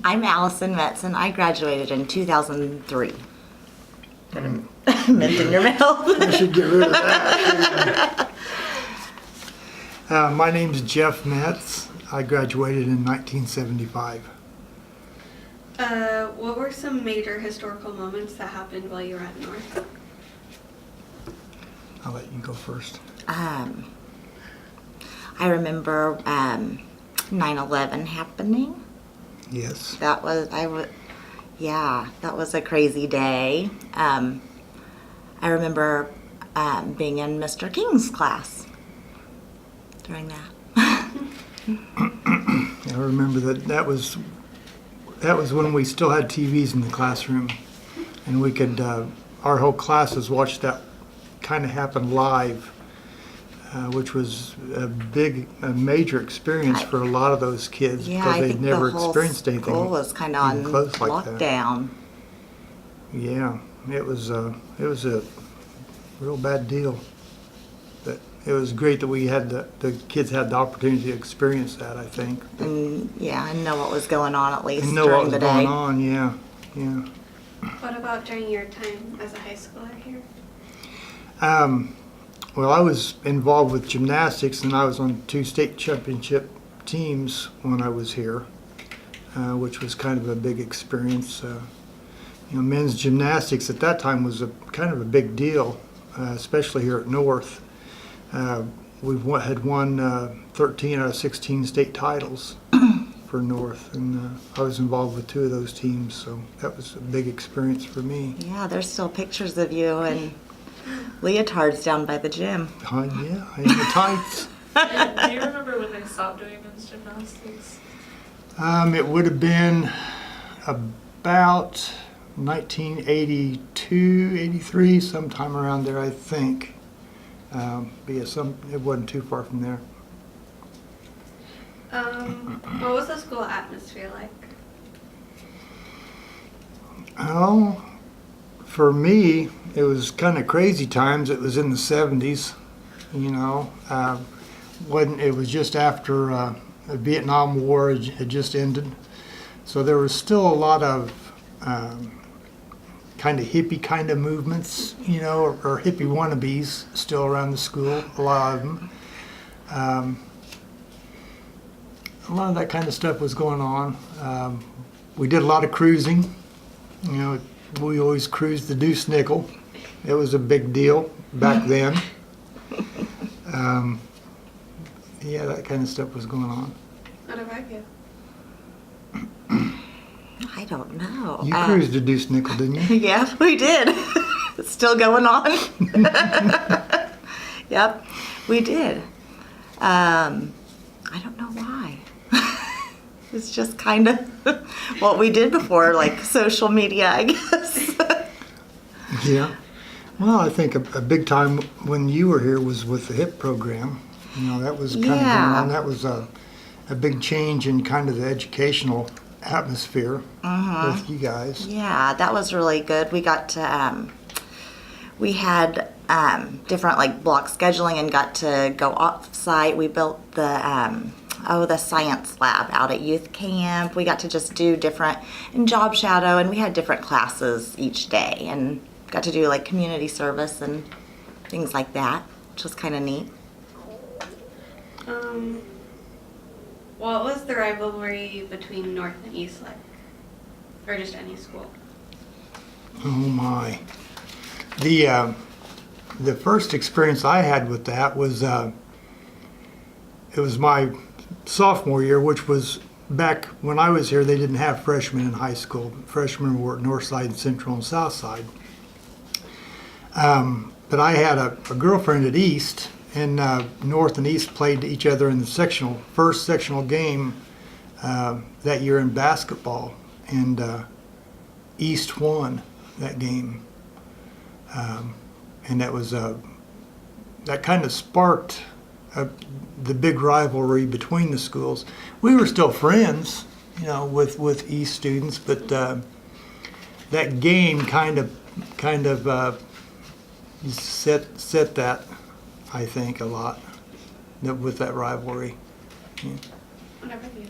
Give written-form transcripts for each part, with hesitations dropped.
I'm Allison Metz, and I graduated in 2003. Mint in your mouth. I should get rid of that. My name's Jeff Metz. I graduated in 1975. What were some major historical moments that happened while you were at North? I'll let you go first. I remember 9/11 happening. Yes. That was that was a crazy day. I remember being in Mr. King's class during that. I remember that was when we still had TVs in the classroom, and we could our whole classes watched that kind of happen live, which was a major experience for a lot of those kids because they'd never experienced anything. School was kind of on close like lockdown. Yeah, it was a real bad deal. But it was great that we had the kids had the opportunity to experience that, I think. And know what was going on at least And know during what was the day. going on, yeah. What about during your time as a high schooler here? Well, I was involved with gymnastics, and I was on 2 state championship teams when I was here, which was kind of a big experience. Men's gymnastics at that time was kind of a big deal, especially here at North. We had won 13 out of 16 state titles for North, and I was involved with 2 of those teams, so that was a big experience for me. Yeah, there's still pictures of you and leotards down by the gym. Yeah, in the tights. Do you remember when they stopped doing men's gymnastics? It would have been about 1982, 83, sometime around there, I think. It wasn't too far from there. What was the school atmosphere like? Oh, for me, it was kind of crazy times. It was in the 70s, it was just after the Vietnam War had just ended. So there was still a lot of kind of hippie kind of movements, or hippie wannabes still around the school, a lot of them. A lot of that kind of stuff was going on. We did a lot of cruising. We always cruised the Deuce Nickel. It was a big deal back then. That kind of stuff was going on. What about you? I don't know. You cruised the Deuce Nickel, didn't you? Yeah, we did. It's still going on. Yep, we did. I don't know why. It's just kind of what we did before, like social media, I guess. Yeah. Well, I think a big time when you were here was with the HIP program. That was kind of going on. That was a big change in kind of the educational atmosphere with you guys. Yeah, that was really good. We got to, we had different like block scheduling and got to go off-site. We built the science lab out at youth camp. We got to just do different, and job shadow, and we had different classes each day and got to do like community service and things like that, which was kind of neat. What was the rivalry between North and East like? Or just any school? Oh my. The first experience I had with that was it was my sophomore year, which was back when I was here. They didn't have freshmen in high school. Freshmen were at North Side, Central, and South Side. But I had a girlfriend at East, and North and East played each other in the first sectional game that year in basketball, and East won that game. And that was that kind of sparked the big rivalry between the schools. We were still friends, with East students, but that game kind of set that, I think, a lot with that rivalry. Yeah. What about you?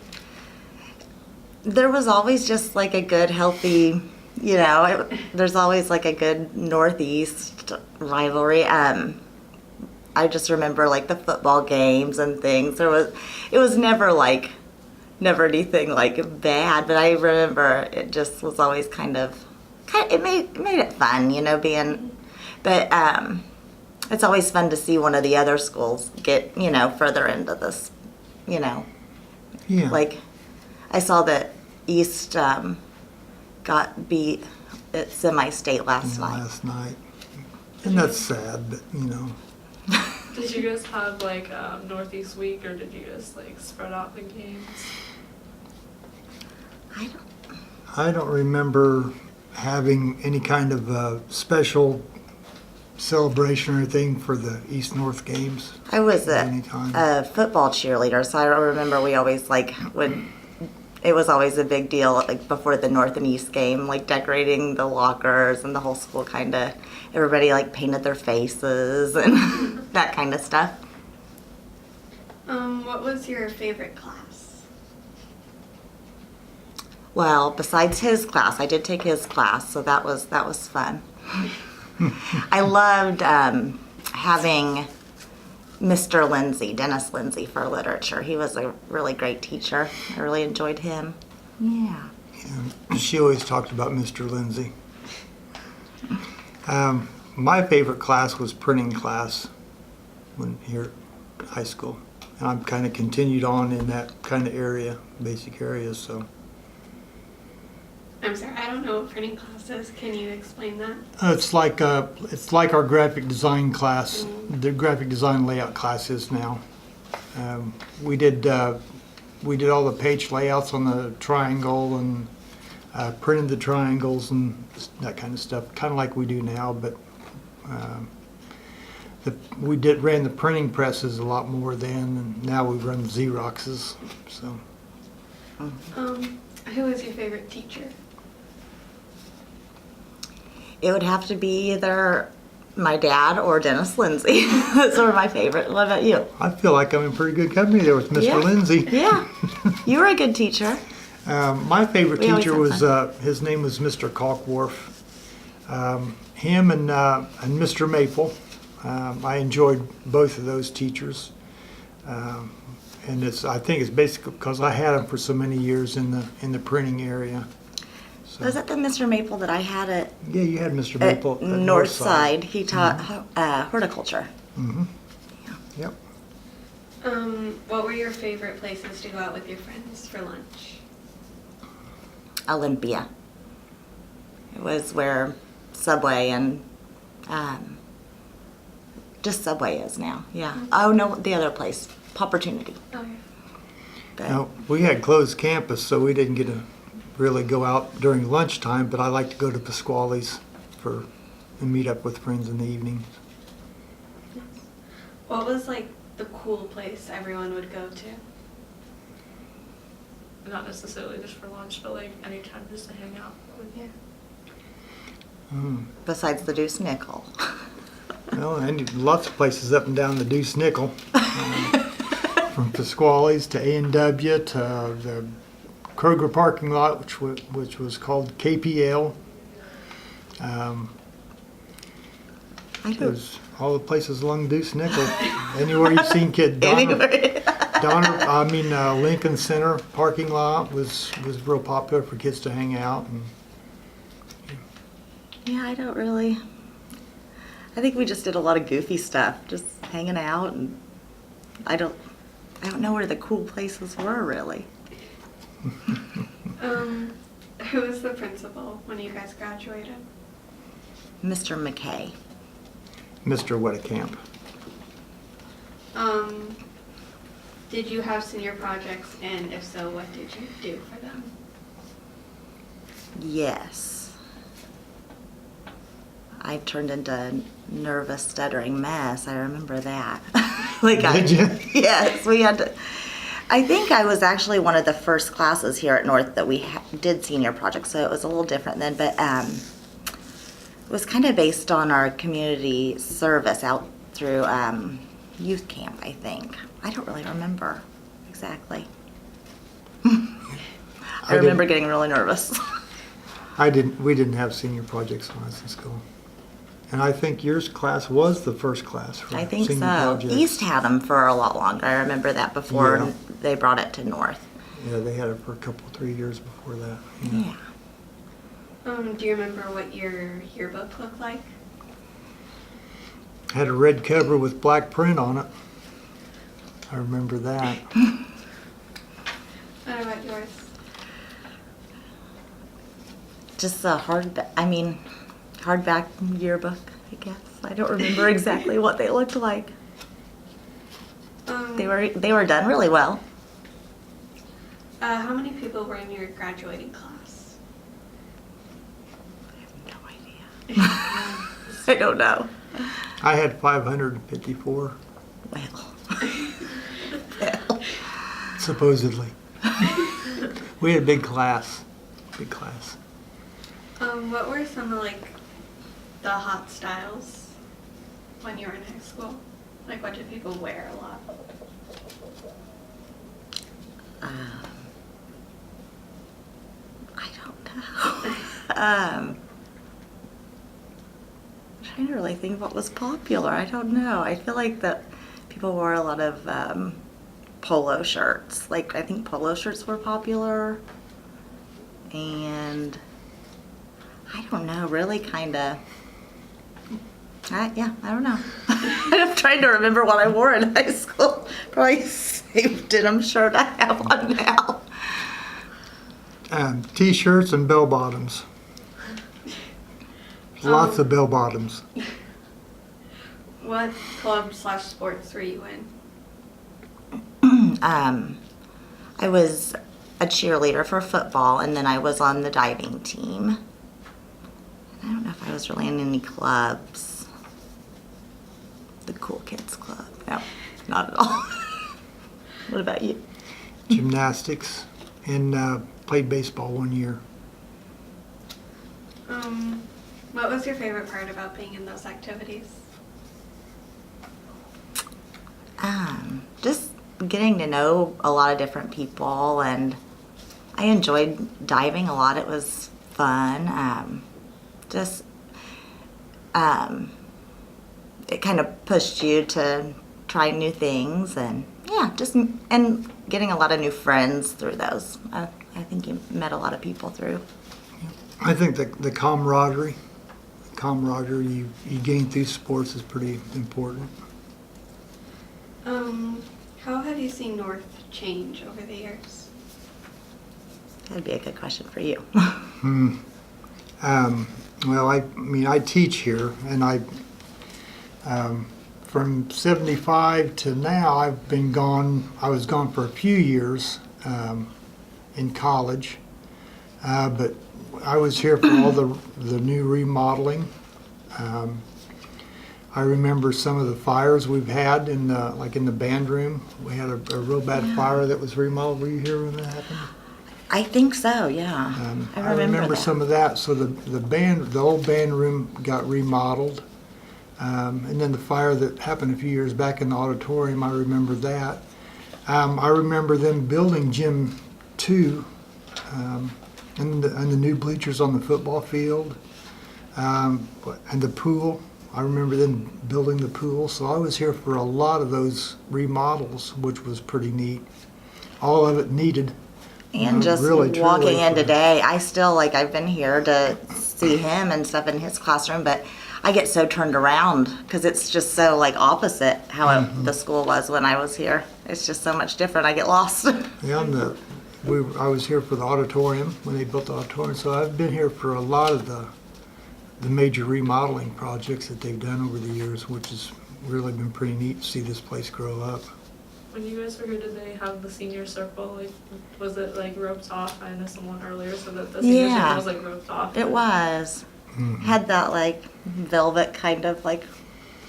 There was always just like a good, healthy, there's always like a good Northeast rivalry. I just remember like the football games and things. It was never anything like bad, but I remember it just was always it made it fun, but it's always fun to see one of the other schools get, further into this, Yeah. like I saw that East got beat at semi-state last night. Last night. And that's sad, but Did you guys have like Northeast week, or did you guys like spread out the games? I don't remember having any kind of special celebration or anything for the East-North games. I was Anytime. a football cheerleader, so I remember we always it was always a big deal like before the North and East game, like decorating the lockers, and the whole school everybody like painted their faces and that kind of stuff. What was your favorite class? Well, besides his class, I did take his class, so that was fun. I loved having Mr. Lindsay, Dennis Lindsay, for literature. He was a really great teacher. I really enjoyed him. Yeah. She always talked about Mr. Lindsay. My favorite class was printing class when here at high school. And I've kind of continued on in that kind of area, basic area, so. I'm sorry, I don't know what printing class is. Can you explain that? It's like our graphic design class, the graphic design layout class is now. We did all the page layouts on the triangle and printed the triangles and that kind of stuff, kind of like we do now. But we ran the printing presses a lot more then, and now we run Xeroxes. So. Who was your favorite teacher? It would have to be either my dad or Dennis Lindsay. Those were my favorite. What about you? I feel like I'm in pretty good company there with Mr. Yeah. Lindsay. Yeah. You were a good teacher. My favorite We always teacher had was, his name was Mr. Kalkworth. Him and Mr. Maple. I enjoyed both of those teachers. And I think it's basically because I had them for so many years in the printing area. So, Was that the Mr. Maple that I had at yeah, you had Mr. Maple at North Side? He taught horticulture. Mm-hmm. Yep. What were your favorite places to go out with your friends for lunch? Olympia. It was where Subway and just Subway is now. Yeah. Oh no, the other place, Opportunity. Oh, yeah. But Now, we had closed campus, so we didn't get to really go out during lunchtime, but I like to go to Pasquale's and meet up with friends in the evening. What was like the cool place everyone would go to? Not necessarily just for lunch, but like anytime just to hang out. Yeah. besides the Deuce Nickel. Well, and lots of places up and down the Deuce Nickel. From Pasquale's to A&W to the Kroger parking lot, which was called KPL. There's all the places along Deuce Nickel. Anywhere you've seen Lincoln Center parking lot was real popular for kids to hang out. And, Yeah, I think we just did a lot of goofy stuff, just hanging out, and I don't know where the cool places were really. Who was the principal when you guys graduated? Mr. McKay. Mr. Wettecamp. Did you have senior projects, and if so, what did you do for them? Yes. I turned into a nervous, stuttering mess. I remember that. Did you? Yes, we had to. I think I was actually one of the first classes here at North that we did senior projects, so it was a little different then. But it was kind of based on our community service out through youth camp, I think. I don't really remember exactly. I remember getting really nervous. We didn't have senior projects when I was in school. And I think yours class was the first class for I think senior so. projects. East had them for a lot longer. I remember that before Yeah. they brought it to North. Yeah, they had it for a couple, 3 years before that. Yeah. Do you remember what your yearbook looked like? Had a red cover with black print on it. I remember that. What about yours? Just a hardback yearbook, I guess. I don't remember exactly what they looked like. They were done really well. How many people were in your graduating class? No idea. I don't know. I had 554, Well. supposedly. We had a big class. Big class. What were some of the hot styles when you were in high school? Like what did people wear a lot? I don't know. I'm trying to really think what was popular. I don't know. I feel like that people wore a lot of polo shirts. Like, I think polo shirts were popular. And I don't know, really kind of. Yeah, I don't know. I'm trying to remember what I wore in high school. Probably same denim shirt I have on now. T-shirts and bell bottoms. Lots of bell bottoms. What club/sports were you in? I was a cheerleader for football, and then I was on the diving team. I don't know if I was really in any clubs. The cool kids club. No, not at all. What about you? Gymnastics, and played baseball 1 year. What was your favorite part about being in those activities? Just getting to know a lot of different people, and I enjoyed diving a lot. It was fun. It kind of pushed you to try new things, and and getting a lot of new friends through those. I think you met a lot of people through. I think the camaraderie you gain through sports is pretty important. How have you seen North change over the years? That'd be a good question for you. Well, I teach here, and from 75 to now, I've been gone. I was gone for a few years in college, but I was here for all the new remodeling. I remember some of the fires we've had in the band room. We had a real bad fire that was remodeled. Were you here when that happened? I think so, yeah. I remember that. Some of that. So the old band room got remodeled. And then the fire that happened a few years back in the auditorium, I remember that. I remember them building Gym 2 and the new bleachers on the football field and the pool. I remember them building the pool. So I was here for a lot of those remodels, which was pretty neat. All of it needed. And just really, truly walking in for- today, I still, I've been here to see him and stuff in his classroom, but I get so turned around because it's just so, opposite how the school was when I was here. It's just so much different. I get lost. Yeah, I was here for the auditorium when they built the auditorium, so I've been here for a lot of the major remodeling projects that they've done over the years, which has really been pretty neat to see this place grow up. When you guys were here, did they have the senior circle? Was it roped off? I know someone earlier said that the senior Yeah. circle was roped off. It was. Had that, velvet kind of,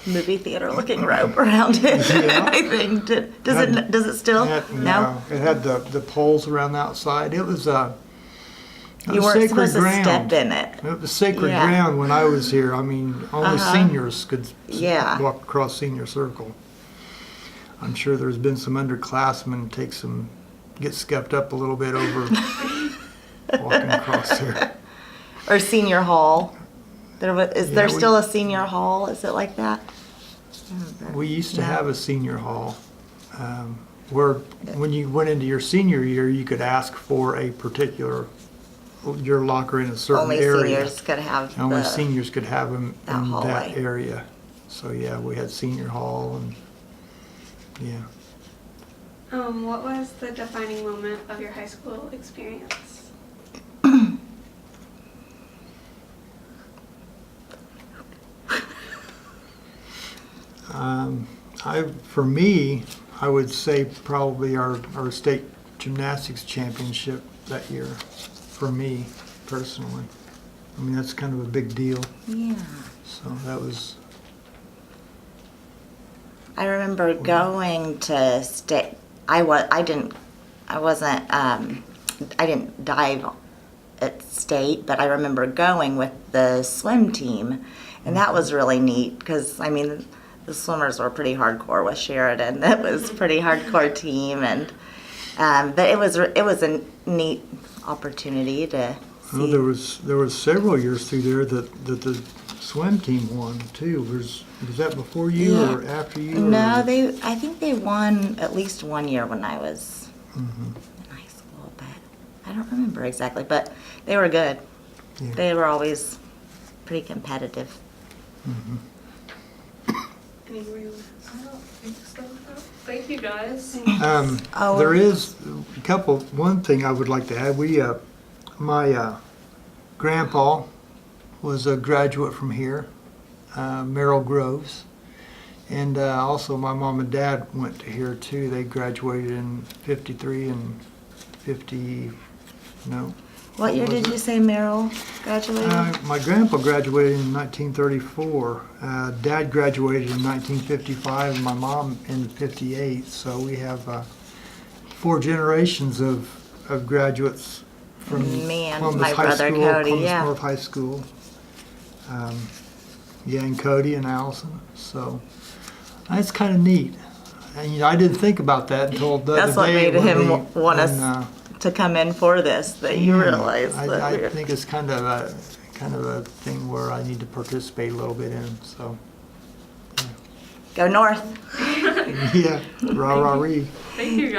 movie theater looking rope around it, Yeah. I think. Does it still? No? It had the poles around the outside. It was You weren't supposed to step in it. It was sacred Yeah. ground when I was here. I mean, only seniors could Yeah. walk across senior circle. I'm sure there's been some underclassmen get scuffed up a little bit over walking across there. Or senior hall. Is Yeah, there we- still a senior hall? Is it like that? We used to No. have a senior hall, where when you went into your senior year, you could ask for a particular, your locker in a certain Only area. seniors could have Only the, seniors could have them that in hallway. that area. So yeah, we had senior hall and, yeah. What was the defining moment of your high school experience? For me, I would say probably our state gymnastics championship that year, for me personally. I mean, that's kind of a big deal. yeah. So that was, I remember going to state. I didn't dive at state, but I remember going with the swim team, and that was really neat because I mean, the swimmers were pretty hardcore with Sheridan. It was a pretty hardcore team, and but it was a neat opportunity to see. well, there was several years through there that the swim team won too. Was that before you Yeah. or after you? No, or? I think they won at least one year when I was Mhm. in high school, but I don't remember exactly. But they were good. Yeah. They were always pretty competitive. Mhm. Any room? I don't think so. Thank you guys. Oh. There is a couple. One thing I would like to add. My grandpa was a graduate from here, Merrill Groves, and also my mom and dad went to here too. They graduated in '53 and '50. No. What year was did it? you say Merrill graduated? My grandpa graduated in 1934. Dad graduated in 1955, and my mom in '58. So we have 4 generations of graduates from Me and Columbus my High brother School, Cody, Columbus yeah. North High School. Yeah, and Cody and Allison. So that's kind of neat. And you know, I didn't think about that until the That's other what day made him when want us to come in for this. That you yeah, realized that I we were. think it's kind of a thing where I need to participate a little bit in. So Go north. yeah, rah rah ree. Thank you guys.